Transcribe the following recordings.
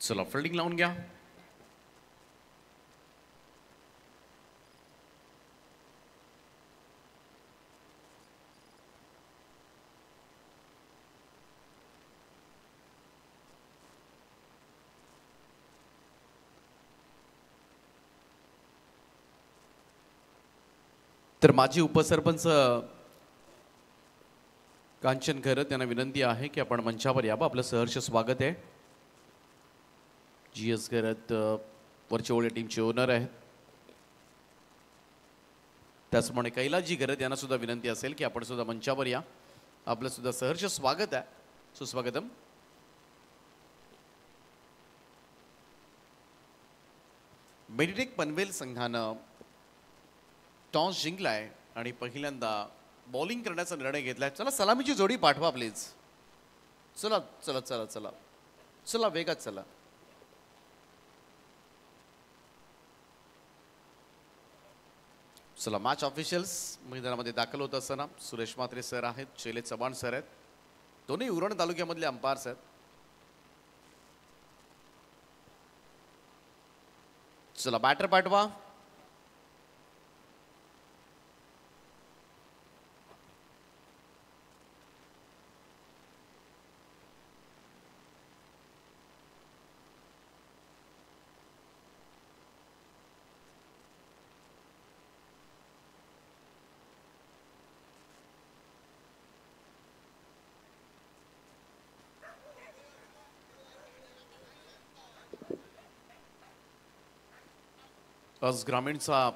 चला फिल्डिंग लावून घ्या. तर माजी उपसरपंच कांचन खैरत यांना विनंती आहे की आपण मंचावर यावं. आपलं सहर्ष स्वागत आहे. GS खैरत वरचेवळे टीमचे ओनर आहेत. त्याचप्रमाणे कैलासजी खैरत यांना सुद्धा विनंती असेल की आपण सुद्धा मंचावर या. आपलं सुद्धा सहर्ष स्वागत आहे. सुस्वागतम. मेडिटेक पनवेल संघानं टॉस जिंकलाय आणि पहिल्यांदा बॉलिंग करण्याचा निर्णय घेतलाय. चला सलामीची जोडी पाठवा प्लीज. चला चला चला चला चला वेगात चला. चला मॅच ऑफिशियल्स मैदानामध्ये दाखल होत असताना सुरेश म्हात्रे सर आहेत, शैलेश चव्हाण सर आहेत. दोन्ही उरण तालुक्यामधले अंपायर्स आहेत. चला बॅटर पाठवा. आज ग्रामीणचा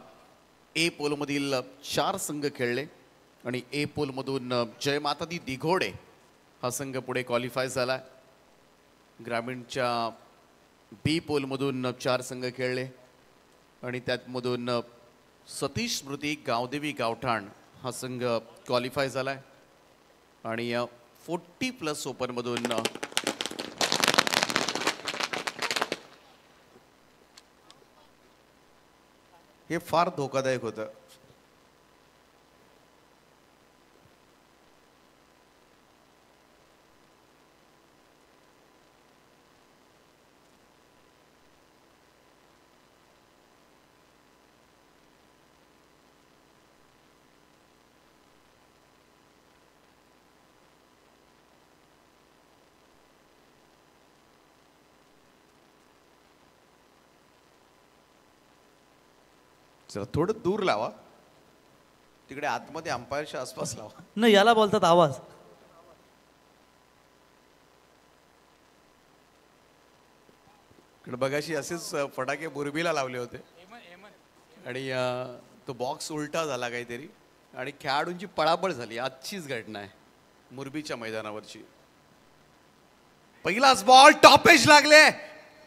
ए पोलमधील 4 संघ खेळले आणि ए पोलमधून जय मातादी दिघोडे हा संघ पुढे क्वालिफाय झाला. ग्रामीणच्या बी पोलमधून 4 संघ खेळले आणि त्यातमधून सतीश स्मृती गावदेवी गावठाण हा संघ क्वालिफाय झाला आणि 40+ ओपनमधून हे फार धोकादायक होतं. जरा थोडं दूर लावा. तिकडे आतमध्ये अंपायरच्या आसपास लावा. नाही याला बोलतात आवाज. बघाशी असेच फटाके मुरबीला लावले होते आणि तो बॉक्स उलटा झाला काहीतरी आणि खेळाडूंची पळापळ झाली. आजचीच घटना आहे मुरबीच्या मैदानावरची. पहिलाच बॉल टॉपेज लागले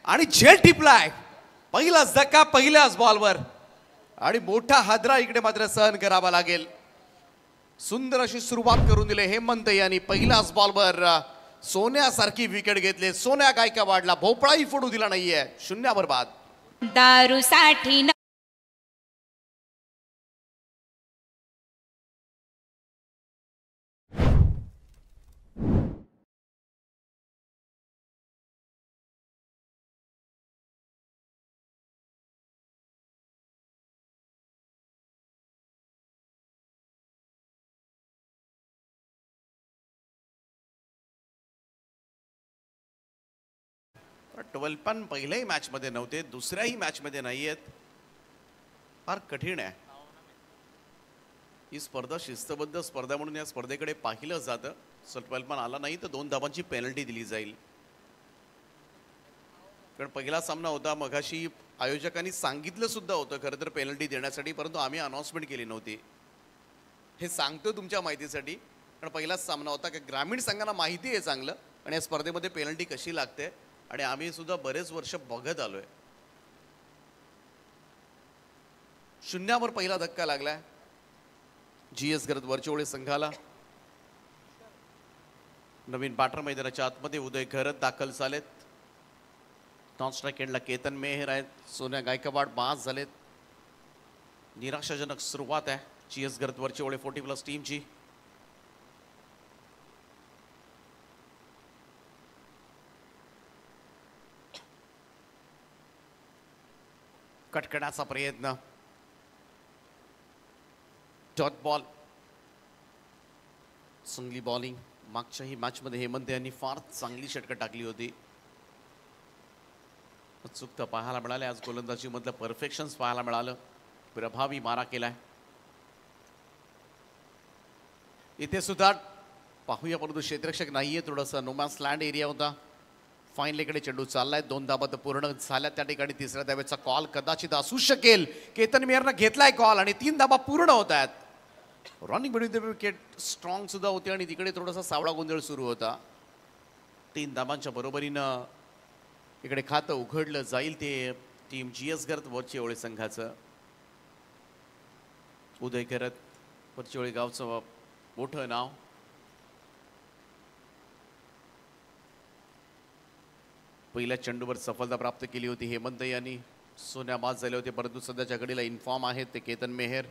आणि झेल टिपलाय. पहिलाच धक्का पहिल्याच बॉलवर आणि मोठा हादरा इकडे मात्र सहन करावा लागेल. सुंदर अशी सुरुवात करून दिली हेमंत यांनी. पहिल्याच बॉलवर सोन्यासारखी विकेट घेतली. सोन्या गायकवाडला भोपळाही फोडू दिला नाहीये. 0 बाद. दारूसाठी पण पहिल्याही मॅच मध्ये नव्हते, दुसऱ्याही मॅच मध्ये नाहीयेत. फार कठीण आहे ही स्पर्धा. शिस्तबद्ध स्पर्धा म्हणून या स्पर्धेकडे पाहिलं जातं. पण आला नाही तर 2 धावांची पेनल्टी दिली जाईल. कारण पहिला सामना होता. मगाशी आयोजकांनी सांगितलं सुद्धा होतं खरं तर पेनल्टी देण्यासाठी, परंतु आम्ही अनाउन्समेंट केली नव्हती. हे सांगतो तुमच्या माहितीसाठी. कारण पहिलाच सामना होता की ग्रामीण संघांना माहिती आहे चांगलं आणि या स्पर्धेमध्ये पेनल्टी कशी लागते आणि आम्ही सुद्धा बरेच वर्ष बघत आलोय. 0 पहिला धक्का लागलाय GS खैरत वरचेवळे संघाला. नवीन बॅटर मैदानाच्या आतमध्ये उदय खैरत दाखल झालेत. नॉन स्ट्राईक एंडला केतन मेहर आहेत. सोन्या गायकवाड बाद झालेत. निराशाजनक सुरुवात आहे GS खैरत वरचेवळे 40+ टीमची. कटकडाचा प्रयत्न, डॉट बॉल, चांगली बॉलिंग. मागच्याही मॅचमध्ये हेमंत यांनी फार चांगली षटकं टाकली होती. उत्सुकता पाहायला मिळाली. आज गोलंदाजी मधलं परफेक्शन्स पाहायला मिळालं. प्रभावी मारा केलाय. इथे सुद्धा पाहूया, परंतु क्षेत्ररक्षक नाहीये. थोडासा नोमॅन्स लँड एरिया होता. फाईन लेकडे चेंडू चाललाय. 2 धाबा तर पूर्ण झाल्या. त्या ठिकाणी तिसऱ्या धावेचा कॉल कदाचित असू शकेल. केतन मेहरनं घेतलाय कॉल आणि 3 धाबा पूर्ण होत आहेत. Running between the wicket strong सुद्धा होते आणि तिकडे थोडासा सावळा गोंधळ सुरू होता. 3 धाबांच्या बरोबरीनं इकडे खातं उघडलं जाईल ते टीम GS गर्द वरचेओळी संघाचं. उदय करत वरचेओळी गावचं मोठं नाव. पहिल्या चेंडूवर सफलता प्राप्त केली होती हेमंत यांनी. सोन्या बाद झाले होते, परंतु सध्याच्या घडीला इन्फॉर्म आहेत ते केतन मेहर.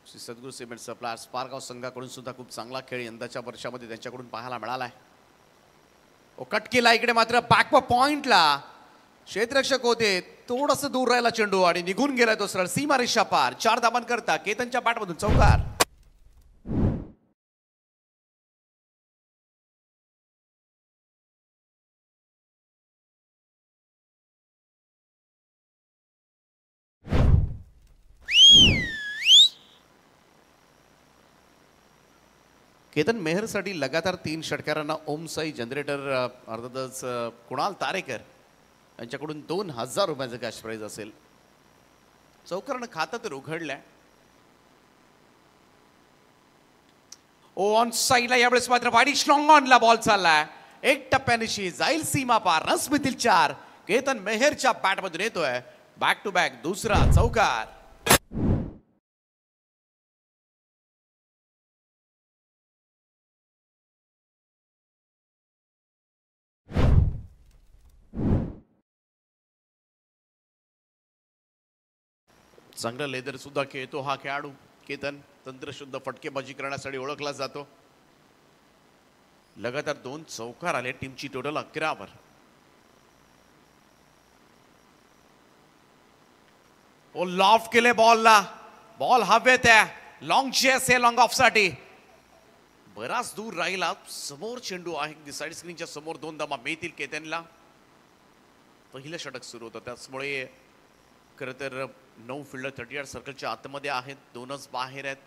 श्री सद्गुरू सिमेंट सप्लायर्स पारगाव संघाकडून सुद्धा खूप चांगला खेळ यंदाच्या वर्षामध्ये त्यांच्याकडून पाहायला मिळालाय. कट केला इकडे, मात्र बॅक पॉइंटला क्षेत्ररक्षक होते, थोडंसं दूर राहिला चेंडू आणि निघून गेला तो सरळ सीमा रेषा पार. 4 धाबांकरता केतनच्या बॅटमधून चौकार. केतन मेहरसाठी लगातार 3 षटकारांना ओम साई जनरेटर, अर्थातच कुणाल तारेकर यांच्याकडून 2000 रुपयाचं कॅश प्राइज असेल. चौकारानं खातं तर उघडलंय. ऑन साईडला यावेळेस मात्र वाईड स्ट्रॉंग ऑनला बॉल चाललाय. 1 टप्प्यानिशी जाईल सीमा पार. रस मिळतील 4. केतन मेहरच्या बॅटमधून येतोय बॅक टू बॅक दुसरा चौकार. चांगला लेदर सुद्धा खेळतो हा खेळाडू केतन. तंत्रशुद्ध फटकेबाजी करण्यासाठी ओळखला जातो. लगातार 2 चौकार आले. टीमची टोटल 11 वर. ओ लॉफ केले बॉलला. बॉल हवेत आहे. लॉंग चेस आहे लॉंग ऑफ साठी. बराच दूर राहिला. समोर चेंडू आहे साइड स्क्रीनच्या समोर. 2 धाबा मिळतील केतनला. पहिलं षटक सुरू होतं, त्याचमुळे खरं तर 9 फिल्डर 38 सर्कलच्या आतमध्ये आहेत. 2च बाहेर आहेत.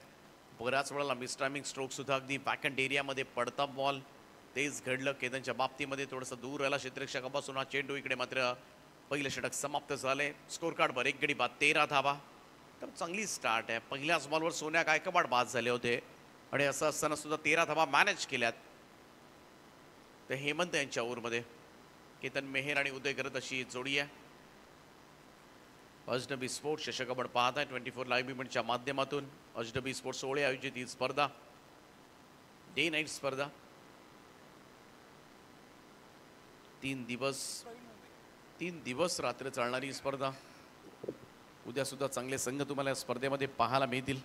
बऱ्याच वेळेला मिस टायमिंग स्ट्रोक सुद्धा अगदी बॅकहँड एरियामध्ये पडता बॉल. तेच घडलं केतनच्या बाबतीमध्ये. थोडंसं दूर राहिला क्षेत्ररक्षकापासून हा चेंडू. इकडे मात्र पहिलं षटक समाप्त झाले. स्कोर कार्डवर 1 गडी बाद 13 धाबा. तर चांगली स्टार्ट आहे. पहिल्याच बॉलवर सोन्या गायकवाड बाद झाले होते आणि असं असताना सुद्धा 13 धाबा मॅनेज केल्यात. तर हेमंत यांच्या ओव्हरमध्ये केतन मेहर आणि उदय करत अशी जोडी आहे. अजनबी स्पोर्ट्स चषक आपण पाहत आहे 24 लाईव्ह इव्हेंटच्या माध्यमातून. अजनबी स्पोर्ट्स सोहळे आयोजित ही स्पर्धा डे नाईट स्पर्धा. 3 दिवस रात्र चालणारी स्पर्धा. उद्या सुद्धा चांगले संघ तुम्हाला या स्पर्धेमध्ये पाहायला मिळतील.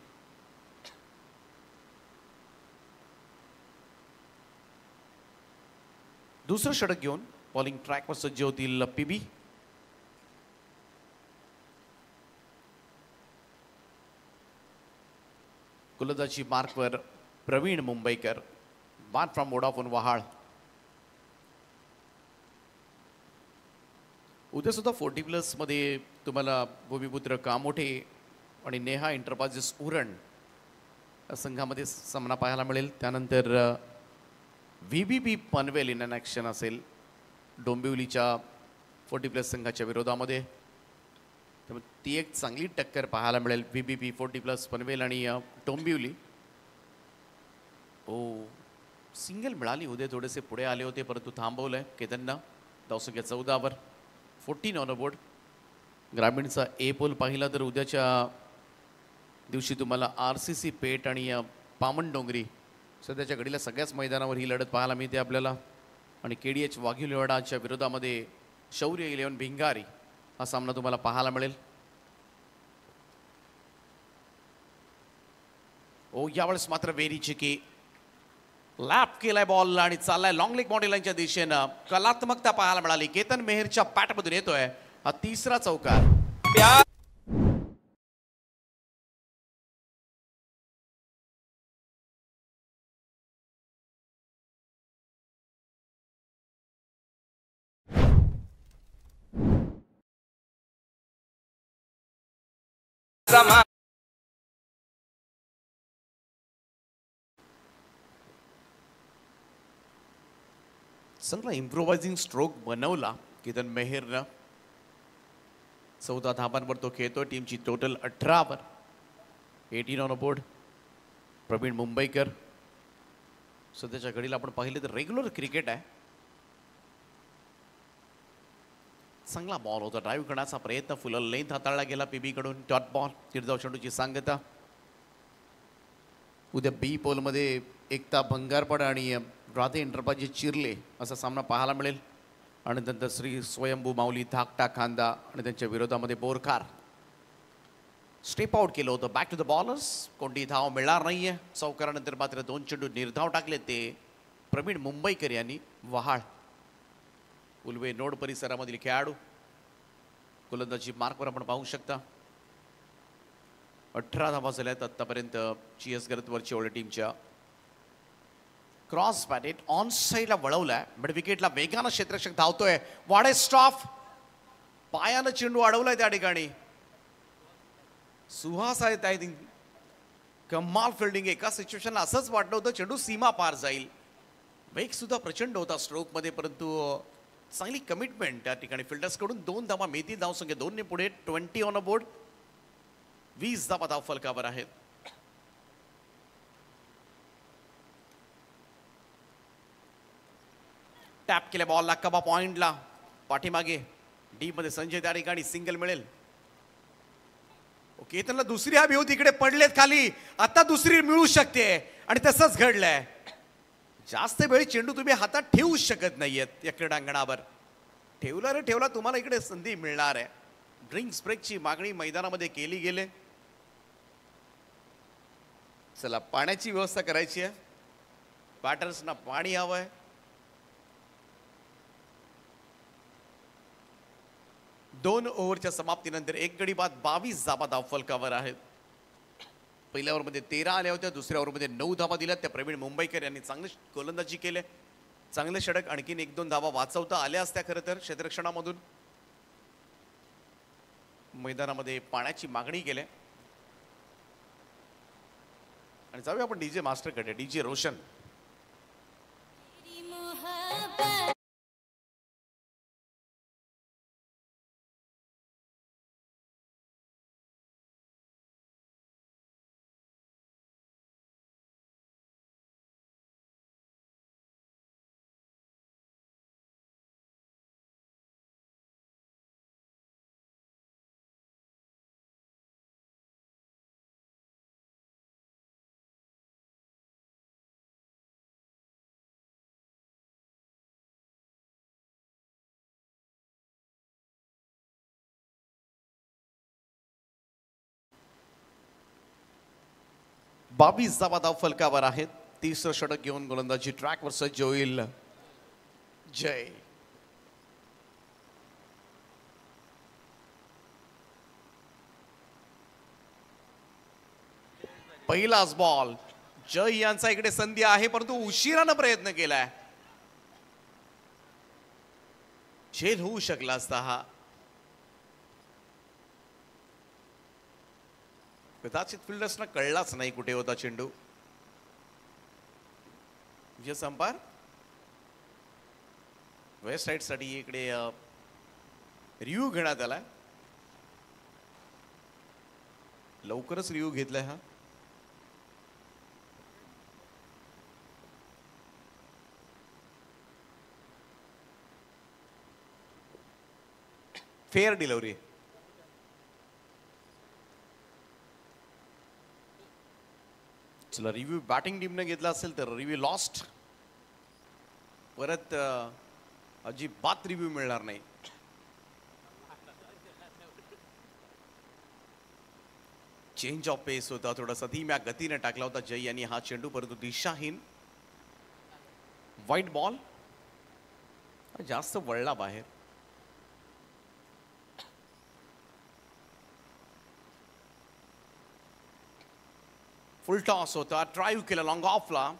दुसरं षटक घेऊन बॉलिंग ट्रॅकवर सज्ज होतील पीबी. गोलंदाजी मार्कवर Pravin Mumbaikar. Bat from Vodafone Vahal. उद्या सुद्धा 40+ मध्ये तुम्हाला भूमिपुत्र कामोठे आणि नेहा एंटरप्राइजेस उरण या संघामध्ये सामना पाहायला मिळेल. त्यानंतर VBP पनवेल इन ॲक्शन असेल डोंबिवलीच्या 40+ संघाच्या विरोधामध्ये. त्यामुळे ती एक चांगली टक्कर पाहायला मिळेल. VBP 40+ पनवेल आणि डोंबिवली. सिंगल मिळाली. उद्या थोडेसे पुढे आले होते, परंतु थांबवलंय केतननं. धावसंख्या 14 वर. 14 ऑन बोर्ड. ग्रामीणचा ए पोल पाहिला तर उद्याच्या दिवशी तुम्हाला RCC पेठ आणि पामनडोंगरी सध्याच्या घडीला सगळ्याच मैदानावर ही लढत पाहायला मिळते आपल्याला. आणि KDH वाघिवलेवाडाच्या विरोधामध्ये शौर्य 11 भिंगारी हा सामना तुम्हाला पाहायला मिळेल. यावेळेस मात्र वेरी चिकी लॅप केलाय बॉल आणि चाललाय लॉंग लेग बॉडी लाईनच्या दिशेनं. कलात्मकता पाहायला मिळाली. केतन मेहरच्या बॅटमधून येतोय हा तिसरा चौकार. चांगला इम्प्रोवायझिंग स्ट्रोक बनवला केतन मेहरनं. 14 धाबांवर तो खेळतो. टीमची टोटल 18 वर. 18 ऑन बोर्ड. प्रवीण मुंबईकर. सध्याच्या घडीला आपण पाहिले तर रेग्युलर क्रिकेट आहे. चांगला बॉल होता. ड्राईव्ह करण्याचा प्रयत्न फुल लेंथ हाताळला गेला पीबी कडून. Dot ball. तिरजाव चेंडूची सांगता. उद्या बी पोलमध्ये एकता भंगारपड आणि राधे इंटरपाजी चिरले असा सामना पाहायला मिळेल. आणि नंतर श्री स्वयंभू माऊली धाकटा खांदा आणि त्यांच्या विरोधामध्ये बोरकार. स्टेप आउट केलं होतं. Back to the bowlers. कोणती धाव मिळणार नाहीये. चौकारानंतर मात्र 2 चेंडू निर्धाव टाकले ते प्रवीण मुंबईकर यांनी. वहाळ उलवे नोड परिसरामधील खेळाडू. गोलंदाजी मार्कवर आपण पाहू शकता. 18 धावा झाल्यात आतापर्यंत चीएस गरतवरची ओळी टीमच्या. क्रॉस बॅटेड ऑन साईडला वळवलाय. मिड विकेटला वेगानं क्षेत्ररक्षक धावतोय. वाडे स्टॉफ. पायानं चेंडू अडवलाय त्या ठिकाणी. सुहास आहेत आय थिंक. कमाल फिल्डिंग. एका सिच्युएशनला असंच वाटलं होतं चेंडू सीमा पार जाईल. वेग सुद्धा प्रचंड होता स्ट्रोक मध्ये, परंतु चांगली कमिटमेंट त्या ठिकाणी फिल्डर्स कडून. 2 धावा मिळतील. धावसंख्या 2 ने पुढे. 20 ऑन बोर्ड. 20 धावा धाव फलकावर आहेत. टॅप केल्या बॉलला कबा पॉइंटला. पाठीमागे डी मध्ये संजय त्या ठिकाणी सिंगल मिळेल. ओके, त्यांना दुसरी हवी होती. इकडे पडलेत खाली. आता दुसरी मिळू शकते आणि तसंच घडलंय. जास्त वेळ चेंडू तुम्ही हातात ठेवू शकत नाहीयेत या क्रीडांगणावर. ठेवला रे ठेवला. तुम्हाला इकडे संधी मिळणार आहे. ड्रिंक्स ब्रेकची मागणी मैदानामध्ये केली गेली. चला, पाण्याची व्यवस्था करायची आहे. बॅटर्सना पाणी हवंय. दोन ओव्हरच्या समाप्तीनंतर 1 गडी बाद 22 धावा धाव फलकावर आहेत. पहिल्या ओव्हरमध्ये 13 आल्या होत्या. दुसऱ्या ओव्हरमध्ये 9 धावा दिल्या. त्या प्रवीण मुंबईकर यांनी चांगली गोलंदाजी केली. चांगले षटक. आणखीन 1-2 धावा वाचवता आल्या असत्या खरं तर क्षेत्ररक्षणामधून. मैदानामध्ये पाण्याची मागणी केली. आणि जाऊया आपण डीजे मास्टरकडे. डीजे रोशन. बावीस धावा धाव फलकावर आहेत. तिसरं षटक घेऊन गोलंदाजी ट्रॅकवर सज्ज होईल जय. पहिलाच बॉल. जय यांचा इकडे संधी आहे, परंतु उशिरानं प्रयत्न केलाय. झेल होऊ शकला असता हा. कदाचित फिल्डर्सना कळलाच नाही कुठे होता चेंडू. जे संपार वेस्ट साइड साठी इकडे रिव्ह्यू घेण्यात आलाय. लवकरच रिव्ह्यू घेतलाय हा. Fair delivery. चला, रिव्ह्यू बॅटिंग टीमने घेतला असेल तर रिव्ह्यू लॉस्ट. परत अजिबात रिव्ह्यू मिळणार नाही. चेंज ऑफ पेस होता. थोडासा धीम्या गतीने टाकला होता जय यांनी हा चेंडू, परंतु दिशाहीन. White ball. जास्त वळला बाहेर. फुल टॉस होता, ड्राईव्ह केला लॉंग ऑफला.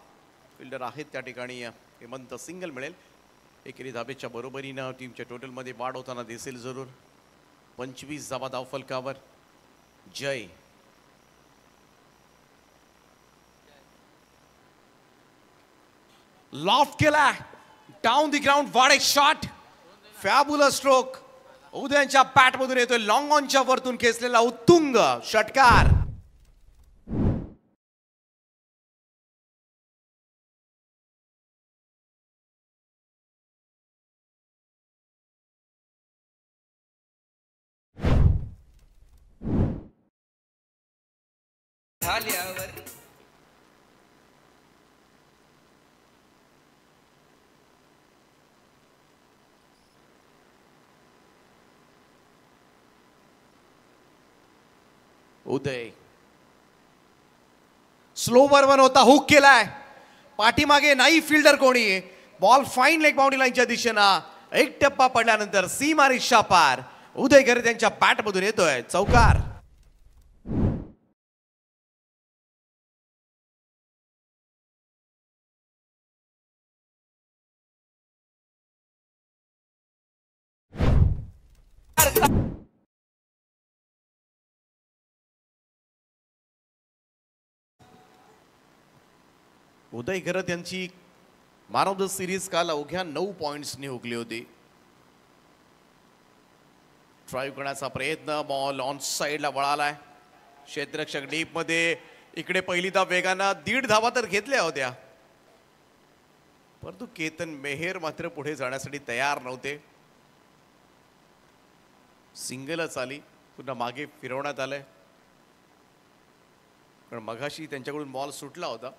फिल्डर आहेत त्या ठिकाणी हेमंत सिंगल मिळेल. एकेरी धाबेच्या बरोबरीनं टीमच्या टोटलमध्ये वाढ होताना दिसेल जरूर. 25 धावा धावफलकावर. जय लॉफ्ट केला डाऊन दी ग्राउंड. वाड एक शॉट, फॅब्युलस स्ट्रोक. उदयनच्या बॅटमधून येतोय लॉंग ऑनच्या वरतून खेचलेला उत्तुंग षटकार. उदय स्लोवर वन होता, हुक केलाय. पाठीमागे नाही फिल्डर कोणी. बॉल फाईन लेग बाउंड्री लाईनच्या दिशेनं. एक टप्पा पडल्यानंतर सीमारेषा पार. उदय घरे त्यांच्या बॅटमधून येतोय चौकार. उदय घरत यांची मॅन ऑफ द सिरीज काल अवघ्या 9 पॉइंट्सनी हुकली होती. ड्राईव्ह करण्याचा प्रयत्न, बॉल ऑन साइडला वळालाय. क्षेत्ररक्षक डीप मध्ये. इकडे पहिली धाव वेगानं 1.5 धावा तर घेतल्या होत्या, परंतु केतन मेहर मात्र पुढे जाण्यासाठी तयार नव्हते. सिंगलच आली, पुन्हा मागे फिरवण्यात आलंय. कारण मगाशी त्यांच्याकडून बॉल सुटला होता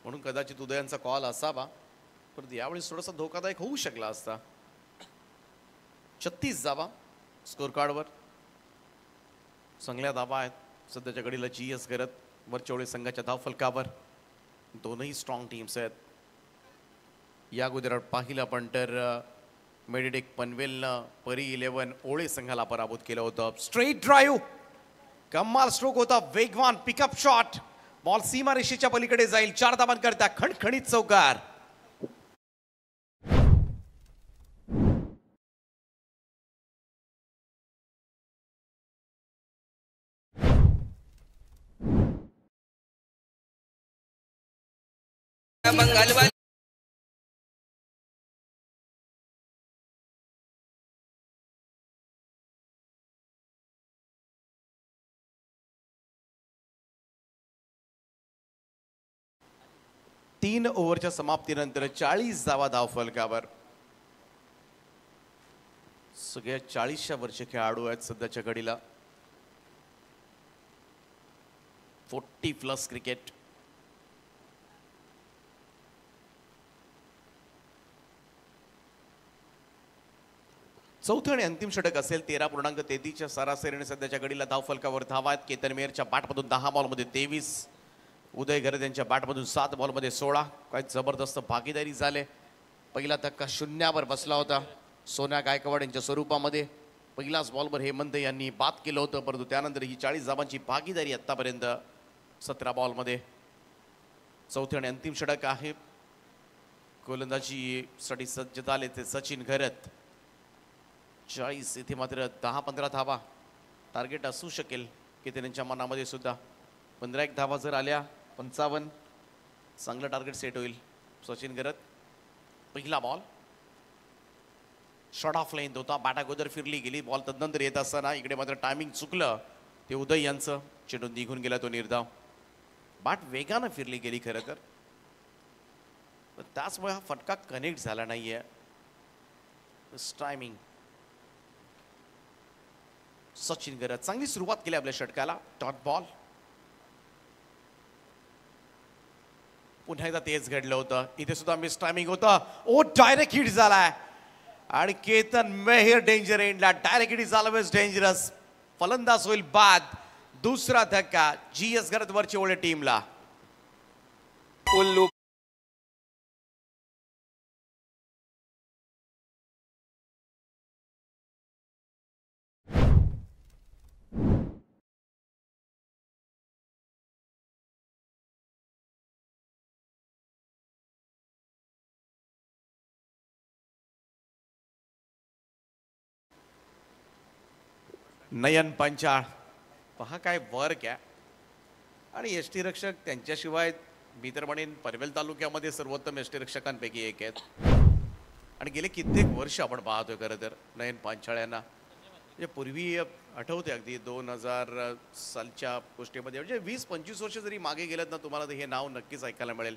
म्हणून कदाचित उदयांचा कॉल असावा, परंतु यावेळी थोडासा धोकादायक होऊ शकला असता. 36 धावा स्कोर कार्डवर. चांगल्या धावा आहेत सध्याच्या घडीला GS करत वरचेवळे संघाच्या धावफलकावर. दोनही स्ट्रॉंग टीम्स आहेत. या अगोदर पाहिलं आपण तर मेडिटेक पनवेलनं परी 11 ओळे संघाला पराभूत केलं होतं. स्ट्रेट ड्राईव्ह, कमाल स्ट्रोक होता, वेगवान पिकअप शॉट. बॉल सीमारेषेच्या पलीकडे जाईल. 4 धावांकरता खणखणीत चौकार. मंगलवार 3 ओव्हरच्या समाप्तीनंतर 40 धावा धावफलकावर. सगळ्या 40च्या वरचे खेळाडू आहेत सध्याच्या घडीला. 40+ क्रिकेट. चौथं आणि अंतिम षटक असेल. 13.33च्या सरासरीने सध्याच्या घडीला धावफलकावर धावा आहेत. केतन मेहरच्या बॅटमधून 10 बॉलमध्ये 23. उदय घरे त्यांच्या बॅटमधून 7 बॉलमध्ये 16. काय जबरदस्त भागीदारी झाले. पहिला धक्का शून्यावर बसला होता सोन्या गायकवाड यांच्या स्वरूपामध्ये. पहिल्याच बॉलवर हेमंत यांनी बाद केलं होतं, परंतु त्यानंतर ही 40 धावांची भागीदारी आतापर्यंत 17 बॉलमध्ये. चौथे आणि अंतिम षटक आहे. गोलंदाजीसाठी सज्ज झाले ते सचिन घरत. 40 इथे मात्र 10-15 धावा टार्गेट असू शकेल की त्यांच्या मनामध्ये सुद्धा. 15-1 धावा जर आल्या 55 चांगलं टार्गेट सेट होईल. सचिन घरत. पहिला बॉल शॉर्ट ऑफ लाईन होता, बॅट अगोदर फिरली गेली. बॉल तदनंतर येत असताना इकडे मात्र टायमिंग चुकलं ते उदय यांचं. चेंडू निघून गेला तो निर्धाव. बॅट वेगानं फिरली गेली खरं तर, पण त्याचमुळे हा फटका कनेक्ट झाला नाहीये. टायमिंग. सचिन घरत चांगली सुरुवात केली आपल्या षटकाला. Dot ball. पुन्हा एकदा तेच घडलं होतं. इथे सुद्धा मिस टायमिंग होतं. ओ डायरेक्ट हिट झालाय आणि केतन मेहर डेंजर एंडला. Direct hit is always dangerous. फलंदाज होईल बाद. दुसरा धक्का GS घरत वरची ओळे टीमला. उल्लू नयन पंचाळ पहा काय वर्क आहे आणि एस टी रक्षक त्यांच्याशिवाय मी तर म्हणेन पनवेल तालुक्यामध्ये सर्वोत्तम एस टी रक्षकांपैकी एक आहेत आणि गेले कित्येक वर्ष आपण पाहतोय खरं तर नयन पांचाळ यांना म्हणजे पूर्वी आठवते अगदी 2000 सालच्या गोष्टीमध्ये म्हणजे 20-25 वर्ष जरी मागे गेलेत ना तुम्हाला तर हे नाव नक्कीच ऐकायला मिळेल.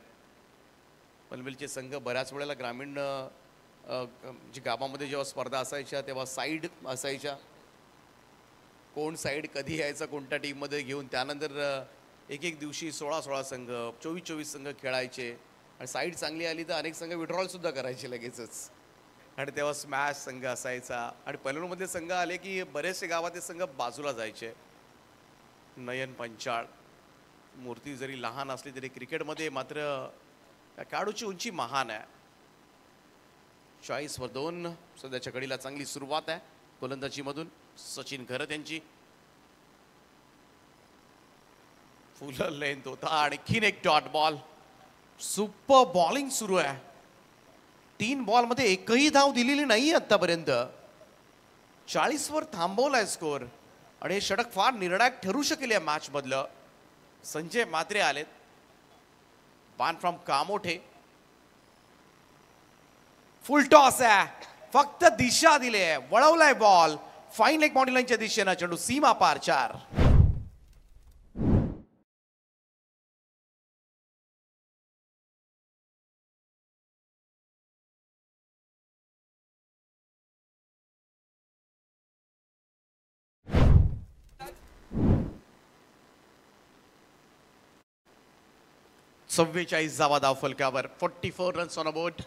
पनवेलचे संघ बऱ्याच वेळेला ग्रामीण जी गावामध्ये जेव्हा स्पर्धा असायच्या तेव्हा साईड असायच्या, कोण साईड कधी यायचा कोणत्या टीममध्ये घेऊन त्यानंतर एक एक दिवशी 16 संघ 24 संघ खेळायचे आणि साईड चांगली आली तर अनेक संघ विड्रॉल सुद्धा करायचे लगेचच आणि तेव्हा स्मॅश संघ असायचा आणि पनवेलमध्ये संघ आले की बरेचसे गावातले संघ बाजूला जायचे. नयन पंचाळ मूर्ती जरी लहान असली तरी क्रिकेटमध्ये मात्र खेळाडूची उंची महान आहे. 40 वर 2 सध्याच्या कडीला चांगली सुरुवात आहे गोलंदाजीमधून. सचिन घरत यांची फुल लेंथ होता आणखीन एक डॉट बॉल. सुपर बॉलिंग सुरू आहे. 3 बॉलमध्ये एकही धाव दिलेली नाही आतापर्यंत. 40 वर थांबवलाय स्कोर आणि हे षटक फार निर्णायक ठरू शकेल या मॅच मधलं. संजय मात्रे आलेत. बान फ्रॉम कामोठे. फुल टॉस आहे. फक्त दिशा दिली आहे. वळवलाय बॉल फाईन लेग बाउंड्री लाईनच्या दिशेनं. चेंडू सीमा पार 4. चव्वेचाळीस धावा धाव फलकावर. 44 रन्स ऑन अ बोर्ड.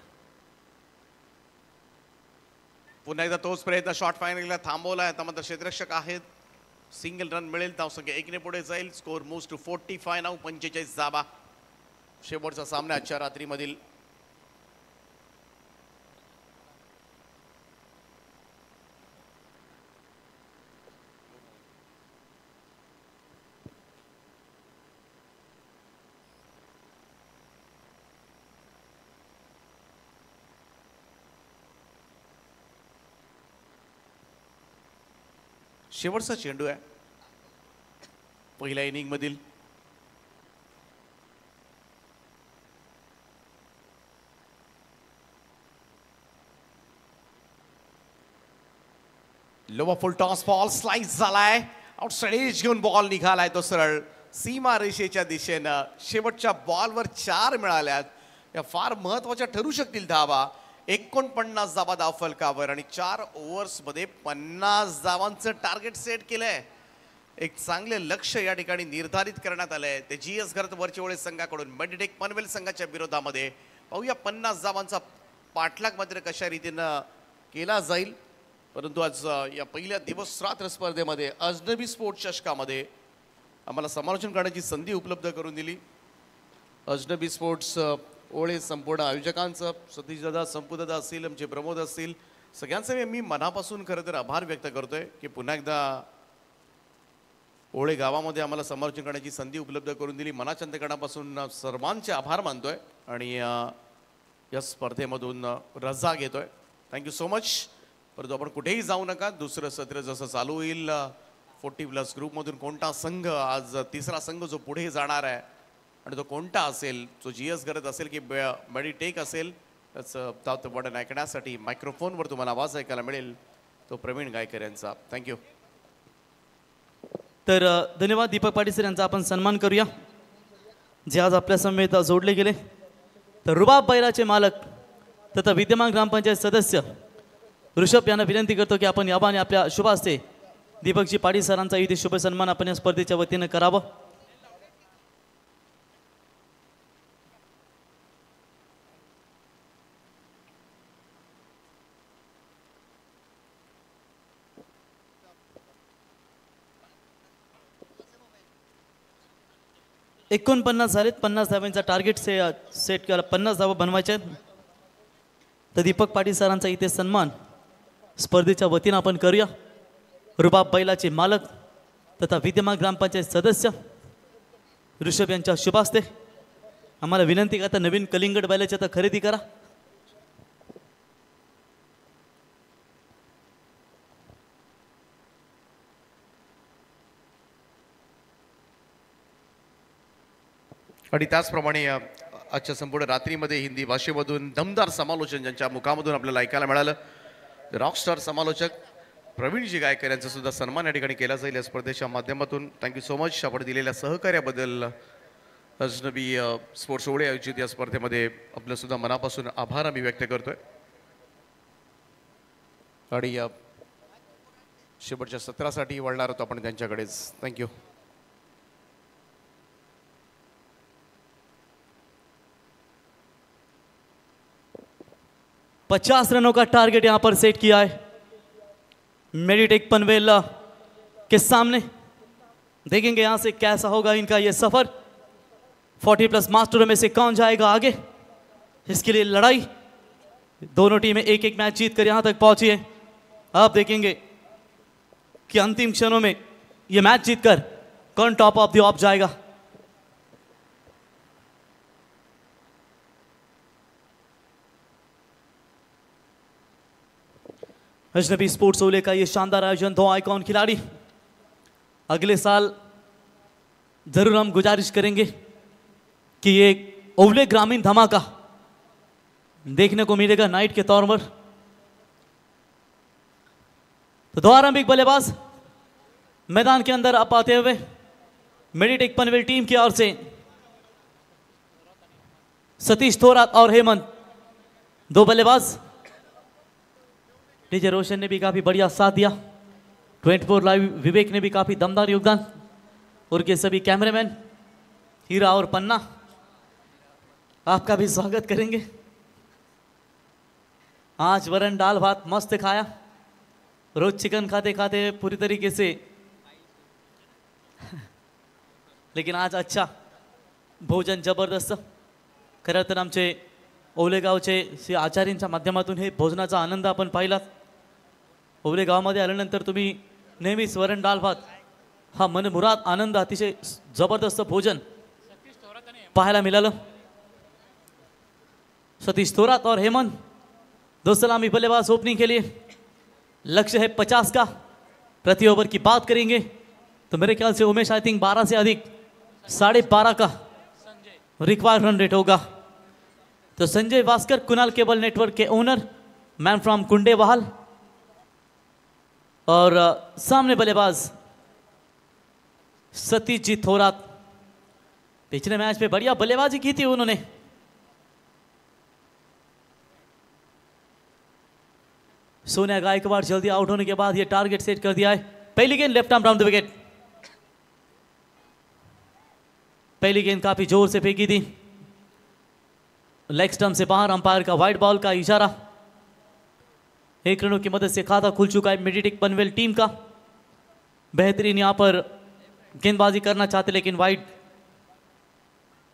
पुन्हा एकदा तोच प्रयत्न शॉर्ट फायनलला थांबवलाय. आता मात्र क्षेत्ररक्षक आहेत. सिंगल रन मिळेल धावसंख्या 1 ने पुढे जाईल. स्कोर मूव्स टू 45 नाऊ. 45 धावा. शेवटचा सामना आजच्या रात्रीमधील. शेवटचा चेंडू आहे पहिल्या इनिंग मधील. लोवा फुल टॉस बॉल स्लाइस झालाय. आउटसाइड एज घेऊन बॉल निघालाय तो सरळ सीमा रेषेच्या दिशेनं. शेवटच्या बॉलवर 4 मिळाल्यात. या फार महत्वाच्या ठरू शकतील धावा. 49 धावा धाव फलकावर आणि 4 ओव्हर्स मध्ये 50 धावांचं टार्गेट सेट केलंय. एक चांगले लक्ष या ठिकाणी निर्धारित करण्यात आलंय ते जीएस घरत वरचेवळे संघाकडून. मेडिटेक पनवेल संघाच्या विरोधामध्ये पाहूया 50 धावांचा पाठलाग मात्र कशा रीतीनं केला जाईल. परंतु आज या पहिल्या दिवस रात्र स्पर्धेमध्ये अजनबी स्पोर्ट्स चषकामध्ये आम्हाला समालोचन करण्याची संधी उपलब्ध करून दिली. अजनबी स्पोर्ट्स ओळे संपूर्ण आयोजकांचं सतीशदादा संपूदादा असतील आमचे प्रमोद असतील सगळ्यांचे मी मनापासून खरं तर आभार व्यक्त करतोय की पुन्हा एकदा ओळे गावामध्ये आम्हाला समालोचन करण्याची संधी उपलब्ध करून दिली. मनाचंतकणापासून सर्वांचे आभार मानतोय आणि या स्पर्धेमधून रजा घेतोय. Thank you so much. परंतु आपण कुठेही जाऊ नका. दुसरं सत्र जसं चालू होईल 40+ ग्रुपमधून कोणता संघ आज तिसरा संघ जो पुढे जाणार आहे आणि तो कोणता असेल जो जीएस करत असेल की मेडिटेक असेल त्याचं दावतं बटन ऐकण्यासाठी मायक्रोफोनवर तुम्हाला आवाज ऐकायला मिळेल तो प्रवीण गायकर यांचा. थँक्यू. तर धन्यवाद दीपक पाटील सर यांचा आपण सन्मान करूया जे आज आपल्या समेत जोडले गेले. तर रुबाब बैलाचे मालक तथा विद्यमान ग्रामपंचायत सदस्य ऋषभ यांना विनंती करतो की आपण यावा आणि आपल्या शुभ हस्ते दीपकजी पाटील सरांचा इथे शुभ सन्मान आपण या स्पर्धेच्या वतीनं करावं. एकोणपन्नास झालेत. 50 धाव्यांचा टार्गेट सेट केला. 50 धावा बनवायच्या आहेत. तर दीपक पाटील सरांचा इथे सन्मान स्पर्धेच्या वतीनं आपण करूया. रुबाब बैलाचे मालक तथा विद्यमान ग्रामपंचायत सदस्य ऋषभ यांच्या शुभ हस्ते आम्हाला विनंती करता नवीन कलिंगड बैलाची आता खरेदी करा. आणि त्याचप्रमाणे आजच्या संपूर्ण रात्रीमध्ये हिंदी भाषेमधून दमदार समालोचन ज्यांच्या मुखामधून आपल्याला ऐकायला मिळालं, रॉकस्टार समालोचक प्रवीणजी गायकर यांचा सुद्धा सन्मान या ठिकाणी केला जाईल या स्पर्धेच्या माध्यमातून. थँक्यू सो मच आपण दिलेल्या सहकार्याबद्दल. अजनबी स्पोर्ट्स ओढे आयोजित या स्पर्धेमध्ये आपलं सुद्धा मनापासून आभार आम्ही व्यक्त करतोय. आणि शेवटच्या सत्रासाठी वळणार होतो आपण त्यांच्याकडेच. थँक्यू. पचास रनों का टारगेट यहां पर सेट किया है मेडिटेक पनवेल के सामने. देखेंगे यहां से कैसा होगा इनका ये सफर. 40+ मास्टरों में से कौन जाएगा आगे, इसके लिए लड़ाई. दोनों टीमें एक एक मैच जीत कर यहां तक पहुंची है. अब देखेंगे कि अंतिम क्षणों में ये मैच जीतकर कौन टॉप ऑफ द ऑफ जाएगा. अजनबी स्पोर्ट्स ओले का ये शानदार आयोजन, दो आइकॉन खिलाड़ी. अगले साल जरूर हम गुजारिश करेंगे कि ये ओवले ग्रामीण धमाका देखने को मिलेगा नाइट के तौर पर. तो दो आरंभिक बल्लेबाज मैदान के अंदर आप आते हुए मेडिटेक पनवेल टीम की ओर से सतीश थोरात और हेमंत, दो बल्लेबाज. डीजे रोशन ने भी काफी बढ़िया साथ दिया. 24 लाइव विवेक ने भी काफी दमदार योगदान. और के सभी कैमरामैन हीरा और पन्ना आपका भी स्वागत करेंगे. आज वरण दाल भात मस्त खाया. रोज चिकन खाते खाते पूरी तरीके से, लेकिन आज अच्छा भोजन जबरदस्त. खरं तर आमचे ओवलेगावचे श्री आचार्यांच्या माध्यमातून हे भोजनाचा आनंद आपण पाहिलात. ओवलेगावमध्ये आल्यानंतर तुम्ही नेहमीच वरण डाळ भात हा मनमुराद आनंद, अतिशय जबरदस्त भोजन पाहायला मिळालं. सतीश थोरात और हेमंत दो सलामी बल्लेबाज ओपनिंग के लिए. लक्ष्य है 50 का. प्रति ओवर की बात करेंगे तो मेरे ख्याल से उमेश आई थिंक 12 से अधिक 12.5 का रिक्वायर्ड रन रेट होगा. तो संजय भास्कर कुणाल केबल नेटवर्क के ओनर, मैन फ्रॉम कुंडेवाल, और सामने बल्लेबाज सतीश जी थोरात. पिछले मैच में बढ़िया बल्लेबाजी की थी उन्होंने. सोनिया गायकवाड़ जल्दी आउट होने के बाद ये टारगेट सेट कर दिया है. पहली गेंद left arm round the wicket. पहली गेंद काफी जोर से फेंकी थी, लेग स्टंप से बाहर. अंपायर का वाइड बॉल का इशारा. 1 रनों की मदद से खाता खुल चुका है मेडिटेक पनवेल टीम का. बेहतरीन यहां पर गेंदबाजी करना चाहते लेकिन वाइड.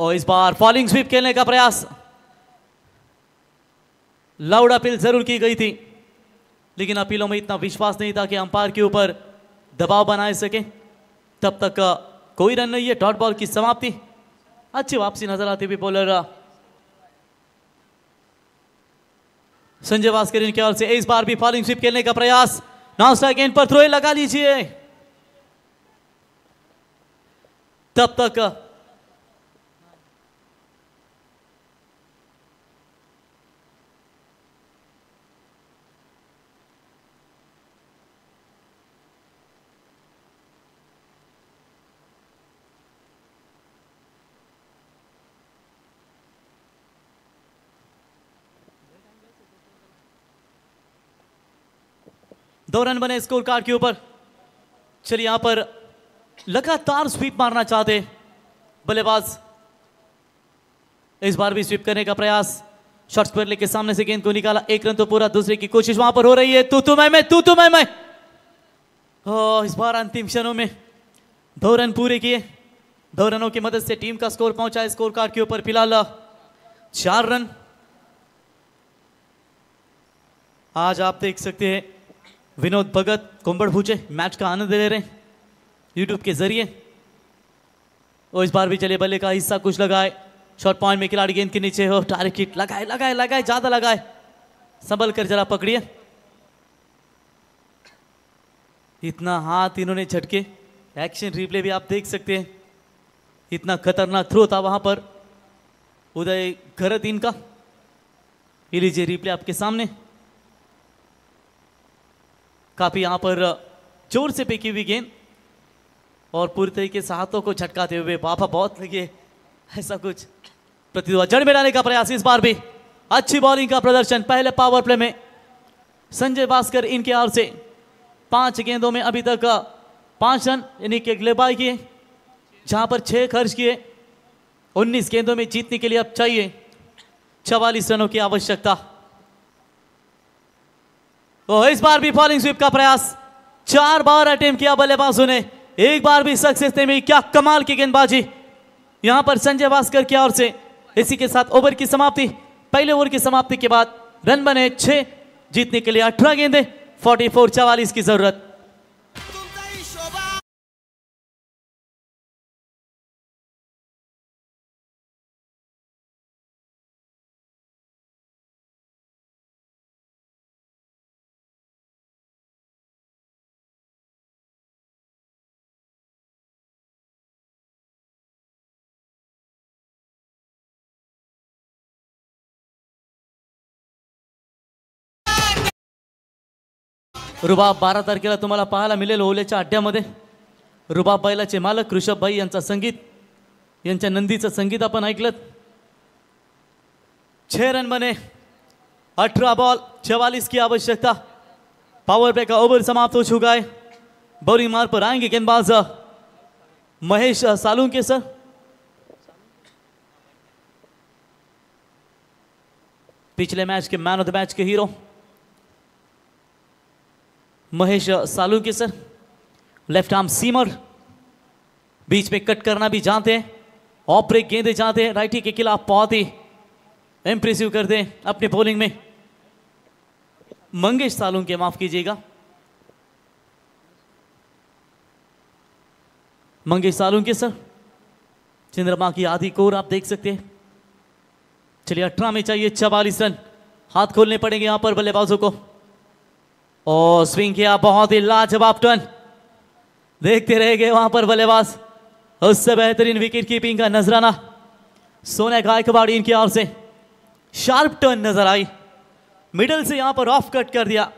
और इस बार फॉलिंग स्वीप खेलने का प्रयास. लाउड अपील जरूर की गई थी लेकिन अपीलों में इतना विश्वास नहीं था कि अंपायर के ऊपर दबाव बनाए सके. तब तक कोई रन नहीं है. डॉट बॉल की समाप्ति. अच्छी वापसी नजर आती हुई बॉलर संजय भास्कर इनके ओर से. इस बार भी फॉलिंग स्वीप खेलने का प्रयास. नाउ स्ट्राइक गेंद पर थ्रो लगा लीजिए. तब तक दो रन बने स्कोर कार्ड के ऊपर. चलिए यहां पर लगातार स्वीप मारना चाहते बल्लेबाज. इस बार भी स्वीप करने का प्रयास. शॉर्ट स्क्वायर लेके सामने से गेंद को निकाला. 1 रन तो पूरा. दूसरे की कोशिश वहां पर हो रही है. तू मैं. इस बार अंतिम क्षणों में 2 रन पूरे किए. 2 रनों की मदद से टीम का स्कोर पहुंचा स्कोर कार्ड के ऊपर फिलहाल 4 रन. आज आप देख सकते हैं विनोद भगत कोंबड़ भूचे मैच का आनंद ले रहे हैं यूट्यूब के जरिए. और इस बार भी चले बल्ले का हिस्सा कुछ लगाए. शॉर्ट पॉइंट में खिलाड़ी गेंद के नीचे हो. डायरेक्ट हिट लगाए ज्यादा लगाए. संभल कर जरा पकड़िए. इतना हाथ इन्होंने झटके. एक्शन रिप्ले भी आप देख सकते हैं. कितना खतरनाक थ्रो था वहां पर उदय घरतीन का। ये लीजिए रिप्ले आपके सामने। काफी यहां पर जोर से फेंकी हुई गेंद और पूरी तरीके से हाथों को झटकाते हुए बाबा बहुत लगे, ऐसा कुछ प्रतीत हुआ। जड़ में डालने का प्रयास, इस बार भी अच्छी बॉलिंग का प्रदर्शन। पहले पावर प्ले में संजय भास्कर इनके ओर से 5 गेंदों में अभी तक 5 रन यानी कि गेंदबाजी किए, जहां पर 6 खर्च किए। 19 गेंदों में जीतने के लिए अब चाहिए 44 रनों की आवश्यकता। तो इस बार भी बॉलिंग स्वीप का प्रयास, 4 बार अटेम्प्ट किया बल्लेबाजों ने, एक बार भी सक्सेस नहीं मिली। क्या कमाल की गेंदबाजी यहां पर संजय भास्कर की ओर से। इसी के साथ ओवर की समाप्ति, पहले ओवर की समाप्ति के बाद रन बने 6, जीतने के लिए 18 गेंदे, 44 की जरूरत। रुबाब 12 तारखेला तुम्हाला पाहायला मिळेल ओलेच्या अड्ड्यामध्ये। रुबाब बैलाचे मालक ऋषभ भाई यांचा संगीत, यांच्या नंदीचं संगीत आपण ऐकलं। 6 रन बने, 18 बॉल, 44 की आवश्यकता। पावर प्ले का ओवर समाप्त हो चुका है। बॉलिंग मार पर आएंगे गेंदबाज महेश सालुंके सर। पिछले मैच के मैन ऑफ द मैच के hero Mahesh Salunke sir. Left arm seamer, बीच में कट करना भी जानते हैं, ऑफ ब्रेक गेंदे जानते हैं, राइटी के खिलाफ बहुत ही इंप्रेसिव करते हैं अपने बॉलिंग में। मंगेश सालुंके, माफ कीजिएगा, मंगेश सालुंके सर। चंद्रमा की आधी कोर आप देख सकते हैं। चलिए 18 में चाहिए 44 रन, हाथ खोलने पड़ेंगे यहां पर बल्लेबाजों को। और स्विंग किया, बहुत ही लाजवाब टर्न, देखते रह गए वहां पर बल्लेबाज। उससे बेहतरीन विकेट कीपिंग का नजराना सोना गायकवाड़ इनकी ओर से। शार्प टर्न नजर आई, मिडल से यहां पर ऑफ कट कर दिया,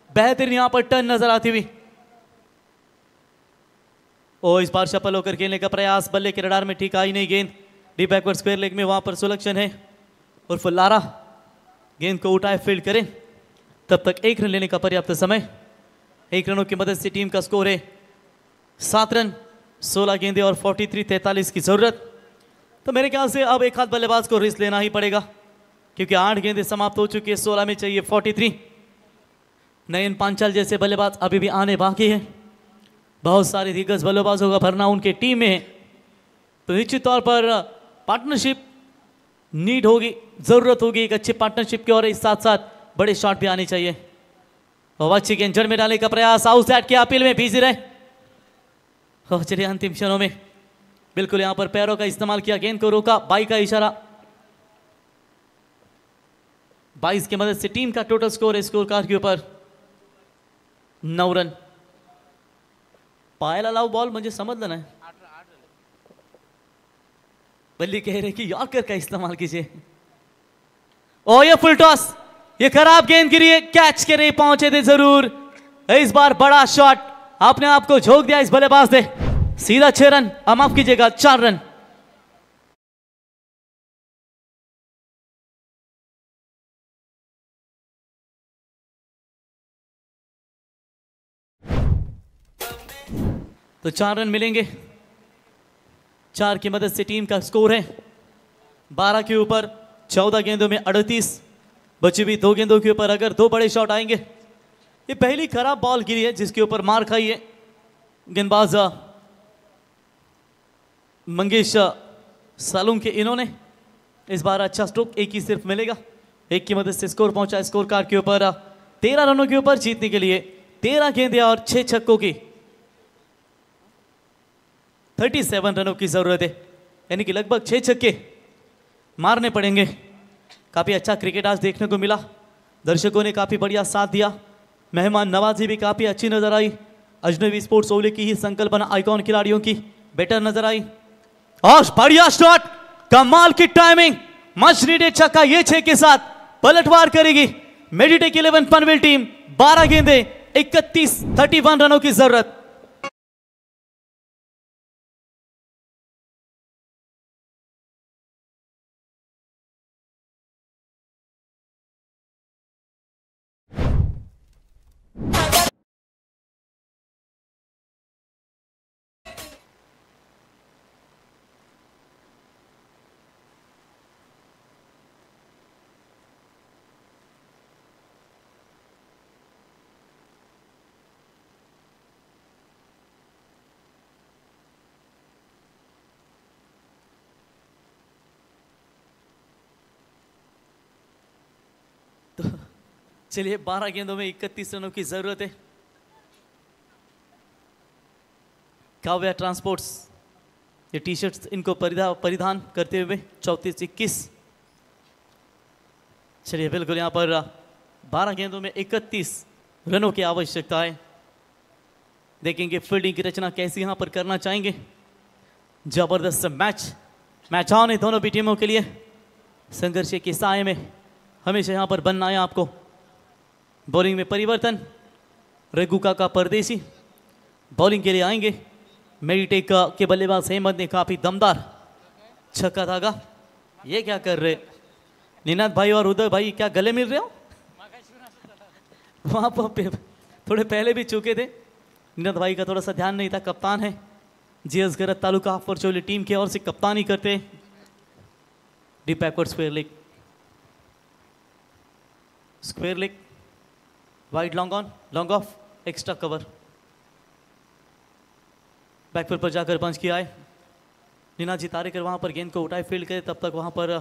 बेहतरीन यहां पर टर्न नजर आती हुई। और इस बार सफल होकर खेलने का प्रयास, बल्ले के रडार में ठीक आई नहीं गेंद, डीप बैकवर्ड स्क्वायर लेग में वहां पर सुलक्षण है और फुल्लारा गेंद को उठाए फील्ड करें। तब तक 1 रन लेने का पर्याप्त समय। 1 रनों की मदद से टीम का स्कोर है 7 रन, 16 गेंदे और 43 की जरूरत। तो मेरे ख्याल से अब एक हाथ बल्लेबाज को रिस्क लेना ही पड़ेगा, क्योंकि 8 गेंदे समाप्त हो चुकी है, 16 में चाहिए 43। नयन पांचाल जैसे बल्लेबाज अभी भी आने बाकी है। बहुत सारे दिग्गज बल्लेबाजों का भरना उनके टीम में है, तो निश्चित तौर पर पार्टनरशिप नीड होगी, जरूरत होगी एक अच्छी पार्टनरशिप की, और इस साथ साथ बड़े शॉट भी आने चाहिए। और अच्छी गेंद जड़ में डालने का प्रयास, आउटसाइड की अपील में बिजी रहे। और चलिए अंतिम क्षणों में बिल्कुल यहां पर पैरों का इस्तेमाल किया, गेंद को रोका, बाई का इशारा। 22 की मदद से टीम का टोटल स्कोर है स्कोर कार्ड के ऊपर 9 रन। पायला लाव बॉल म्हणजे समजलं नाही, बल्ली कह रहे कि यॉर्कर का इस्तेमाल कीजिए। और ये फुल टॉस, ये खराब गेंद गिरी है, कैच के नहीं पहुंचे थे जरूर। इस बार बड़ा शॉट अपने आप को झोंक दिया इस बल्लेबाज ने, सीधा 6 रन, माफ कीजिएगा 4 रन। तो 4 रन मिलेंगे। 4 की मदद से टीम का स्कोर है 12 के ऊपर, 14 गेंदों में 38, बची हुई 2 गेंदों के ऊपर अगर 2 बड़े शॉट आएंगे। ये पहली खराब बॉल गिरी है जिसके ऊपर मार खाई है गेंदबाज मंगेश सालुंके। इन्होंने इस बार अच्छा स्ट्रोक 1 ही सिर्फ मिलेगा, 1 की मदद से स्कोर पहुंचा स्कोर कार्ड के ऊपर 13 रनों के ऊपर जीतने के लिए 13 गेंदें और 6 छक्कों की 37 रनों की जरूरत है, यानी कि लगभग 6 छक्के मारने पड़ेंगे। काफी अच्छा क्रिकेट आज देखने को मिला, दर्शकों ने काफी बढ़िया साथ दिया, मेहमान नवाजी भी काफी अच्छी नजर आई। अजनबी स्पोर्ट्स ओले की ही संकल्पना आइकॉन खिलाड़ियों की बेटर नजर आई। और बढ़िया शॉट, कमाल की टाइमिंग, मच नीडेड छक्का ये 6 के साथ पलटवार करेगी मेडिटेक 11 पनवेल टीम। 12 गेंदे 31 रनों की जरूरत। चलिए 12 गेंदों में 31 रनों की जरूरत है। काव्या ट्रांसपोर्ट्स ये टी शर्ट्स इनको परिधान करते हुए 34-21। चलिए बिल्कुल यहाँ पर 12 गेंदों में 31 रनों की आवश्यकता है। देखेंगे फील्डिंग की रचना कैसी यहाँ पर करना चाहेंगे। जबरदस्त मैच ऑन है दोनों भी टीमों के लिए। संघर्ष के साए में हमेशा यहाँ पर बनना है आपको। बॉलिंग में परिवर्तन, रघुका का परदेसी बॉलिंग के लिए आएंगे। मेडिटेक के बल्लेबाज हेमंत ने काफी दमदार छक्का दागा। ये क्या कर रहे निनाद भाई और उदय भाई, क्या गले मिल रहे हो? वहां पर थोड़े पहले भी चुके थे। निनाद भाई का थोड़ा सा ध्यान नहीं था, कप्तान है जीएस गरत तालुका फॉर्चूली टीम की ओर से कप्तानी करते। Deep backward square leg wide long on long off extra cover. Backfield पर जाकर पंच किया है। नीनाजी तारेकर वहां पर गेंद को उठाए फील्ड करे, तब तक वहां पर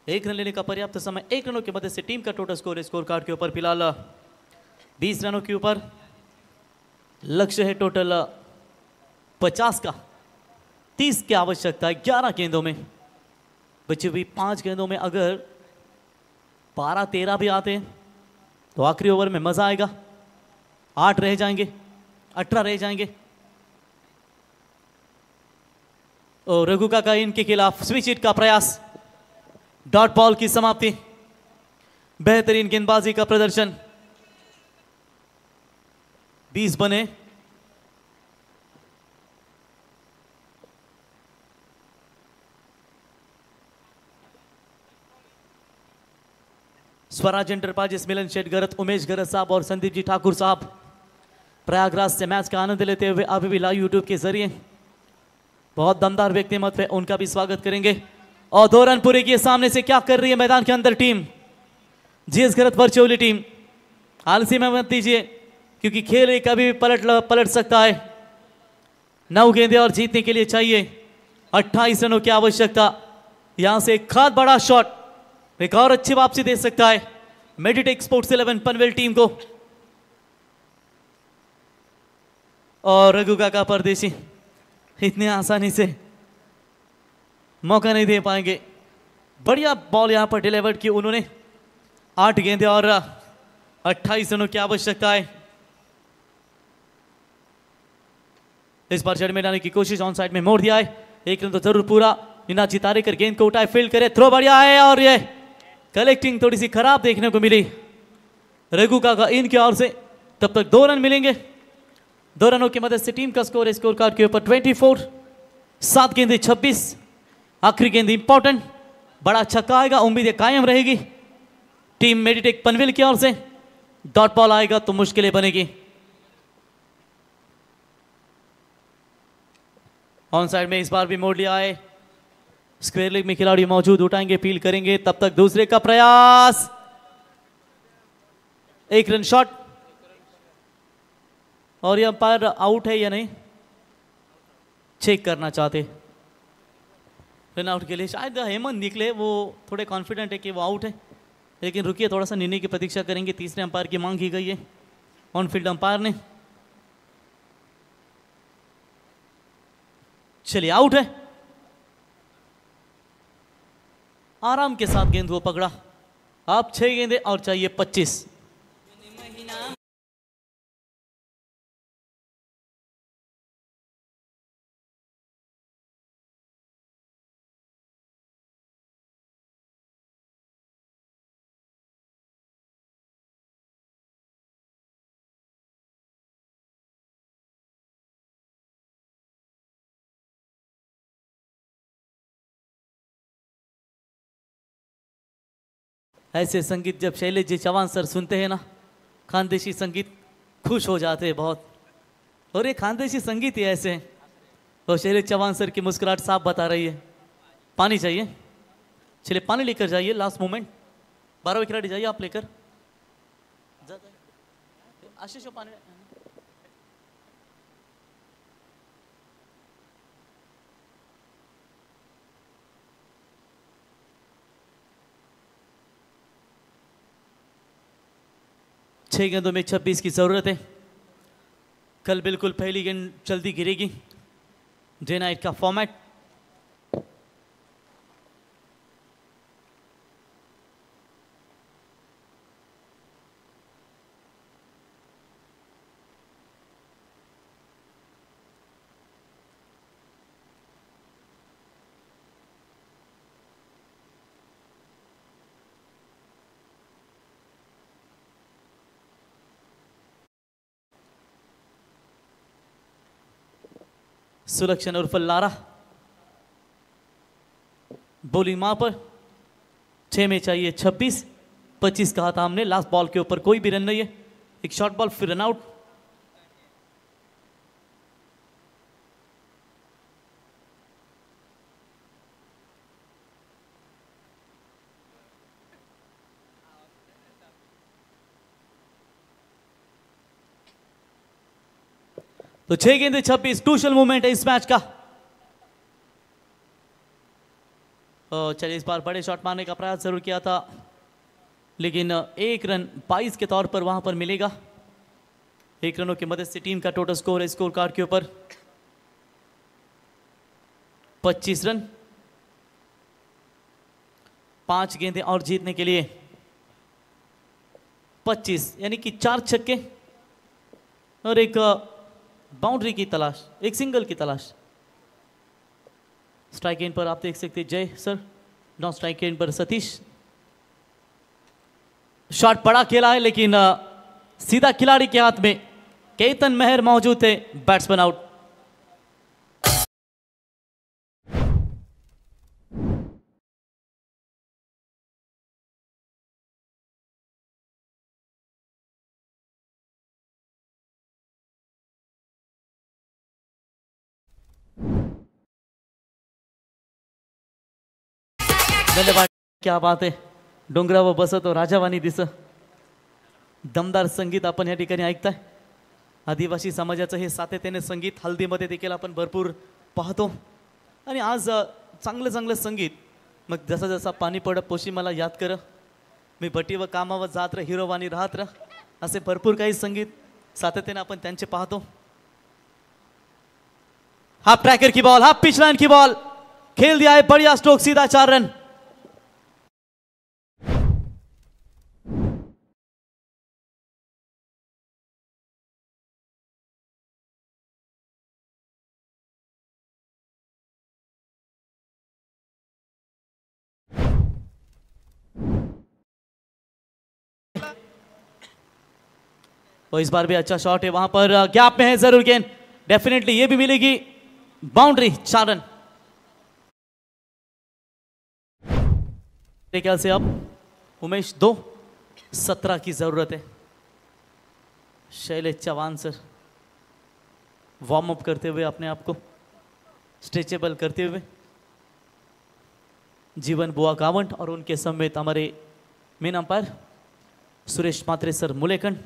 1 रन लेने का पर्याप्त समय। 1 रनों की मदद से टीम का टोटल स्कोर कार्ड के ऊपर फिलहाल 20 रनों के ऊपर। लक्ष्य है टोटल 50 का, 30 की आवश्यकता है 11 गेंदों में। बची हुई 5 गेंदों में अगर 12-13 भी आते हैं तो आखिरी ओवर में मजा आएगा। 8 रह जाएंगे, 18 रह जाएंगे। और रघुका का इनके खिलाफ स्विच हिट का प्रयास, डॉट बॉल की समाप्ति। बेहतरीन गेंदबाजी का प्रदर्शन। 20 बने। स्वराज एंटरप्राइजेस मिलन शेठ गरत, उमेश गरत साहब और संदीप जी ठाकुर साहब प्रयागराज से मैच का आनंद लेते हुए अभी भी लाइव यूट्यूब के जरिए बहुत दमदार व्यक्तिमत्व है, उनका भी स्वागत करेंगे। और 2 रन पूरे किए। सामने से क्या कर रही है मैदान के अंदर टीम जीएस गरत वर्चुअली टीम। आलसी में मत दीजिए क्योंकि खेल कभी भी पलट सकता है। 9 गेंदे और जीतने के लिए चाहिए 28 रनों की आवश्यकता। यहां से एक खाद बड़ा शॉट, एक और अच्छी वापसी दे सकता है मेडिटेक स्पोर्ट्स 11 पनवेल टीम को। और रघुका का परदेसी इतनी आसानी से मौका नहीं दे पाएंगे। बढ़िया बॉल यहां पर डिलीवर्ड की उन्होंने। 8 गेंदे और 28 रनों की आवश्यकता है। इस बार जड़ में डालने की कोशिश, ऑन साइड में मोड़ दिया है। 1 रन तो जरूर पूरा। नीनाजी तारेकर गेंद को उठाए, फील्ड करे, थ्रो बढ़िया है और ये कलेक्टिंग थोड़ी सी खराब देखने को मिली रघुका का इनकी ओर से। तब तक 2 रन मिलेंगे। 2 रनों की मदद से टीम का स्कोर कार्ड के ऊपर 24। 7 गेंदे 26। आखिरी गेंद इंपॉर्टेंट, बड़ा छक्का आएगा, उम्मीदें कायम रहेगी टीम मेडिटेक पनवेल की ओर से। डॉट बॉल आएगा तो मुश्किलें बनेगी। ऑन साइड में इस बार भी मोड़ लिया है। स्क्वायर लेग में खिलाड़ी मौजूद, उठाएंगे, फील्ड करेंगे। तब तक दूसरे का प्रयास, 1 रन शॉट। और ये अंपायर आउट है या नहीं चेक करना चाहते। रन आउट के लिए शायद हेमंत निकले, वो थोड़े कॉन्फिडेंट है कि वो आउट है, लेकिन रुकिए थोड़ा सा निर्णय की प्रतीक्षा करेंगे। तीसरे अंपायर की मांग की गई है ऑन फील्ड अंपायर ने। चलिए आउट है। आराम के साथ गेंद को पकड़ा। आप 6 गेंदे और चाहिए 25। ऐसे संगीत जब शैलेश जी चौहान सर सुनते हैं ना, खानदेशी संगीत, खुश हो जाते हैं बहुत। और ये खानदेशी संगीत ही ऐसे हैं। और शैलेश चौहान सर की मुस्कुराहट साफ बता रही है। पानी चाहिए, चलिए पानी लेकर जाइए, लास्ट मोमेंट। 12वें खिलाड़ी जाइए आप लेकर। आशीष को पानी। छह गेंदों में 26 की जरूरत है। कल बिल्कुल पहली गेंद जल्दी गिरेगी। डे नाइट का फॉर्मेट। सुलक्षण उर्फ लारा बॉलिंग मां पर। 6 में चाहिए 26, 25 कहा था हमने। लास्ट बॉल के ऊपर कोई भी रन नहीं है। एक शॉर्ट बॉल फिर रन आउट। तो 6 गेंदे 26, क्रूशियल मूवमेंट है इस मैच का। चलिए इस बार बड़े शॉट मारने का प्रयास जरूर किया था, लेकिन 1 रन 22 के तौर पर वहां पर मिलेगा। 1 रनों की मदद से टीम का टोटल स्कोर है स्कोर कार्ड के ऊपर 25 रन। 5 गेंदें और जीतने के लिए 25, यानी कि 4 छक्के और एक बाउंड्री की तलाश, एक सिंगल की तलाश। स्ट्राइक एंड पर आप देख सकते हैं जय सर, नॉन स्ट्राइक एंड पर सतीश। शॉट बड़ा खेला है, लेकिन सीधा खिलाड़ी के हाथ में। केतन मेहर मौजूद थे, बैट्समैन आउट। धन्यवाद। क्या बात आहे, डोंगरावर बसतो राजावानी दिस। दमदार संगीत आपण या ठिकाणी ऐकताय। आदिवासी समाजाचं हे सातत्याने संगीत हल्दीमध्ये देखील आपण भरपूर पाहतो। आणि आज चांगलं चांगलं संगीत, मग जसा जसा पाणी पड पोशी मला याद कर, मी भटीवर कामावर जात र हिरोवानी राहत र, असे भरपूर काही संगीत सातत्याने आपण त्यांचे पाहतो। हाफ ट्रैकर की बॉल, हाफ पिच लाइन की बॉल खेल दिया है, बढ़िया स्ट्रोक, सीधा 4 रन। और इस बार भी अच्छा शॉट है, वहां पर गैप में है जरूर गेंद, डेफिनेटली ये भी मिलेगी बाउंड्री। 4 रन। मेरे ख्याल से अब उमेश 2, 17 की जरूरत है। Shailesh Chauhan sir warm up करते हुए अपने आप को स्ट्रेचेबल करते हुए, जीवन बुआ गावंट और उनके समेत हमारे मेन अंपायर सुरेश मात्रे सर मुलेखंड।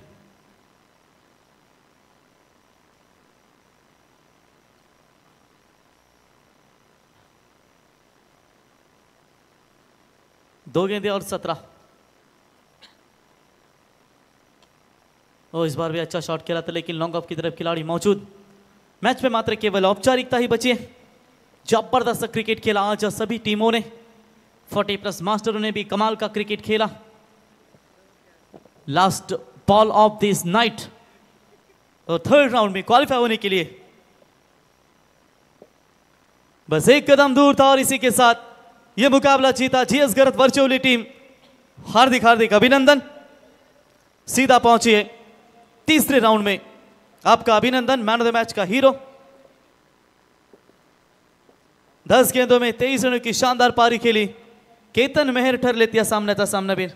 दो गेंदे और 17। और इस बार भी अच्छा शॉट खेला था, लेकिन लॉन्ग ऑफ की तरफ खिलाड़ी मौजूद। मैच में मात्र केवल औपचारिकता ही बची है। जबरदस्त क्रिकेट खेला आज सभी टीमों ने। 40+ मास्टरों ने भी कमाल का क्रिकेट खेला। Last ball of this night और 3rd राउंड में क्वालिफाई होने के लिए बस एक कदम दूर था, और इसी के साथ यह मुकाबला जीता जीएस गरत वर्चुअली टीम। हार्दिक हार्दिक अभिनंदन। सीधा पहुंची है 3रे राउंड में। आपका अभिनंदन, मैन ऑफ द मैच का हीरो। 10 गेंदों में 23 रनों की शानदार पारी खेली। केतन मेहर ठरले त्या सामन्याचा सामनावीर।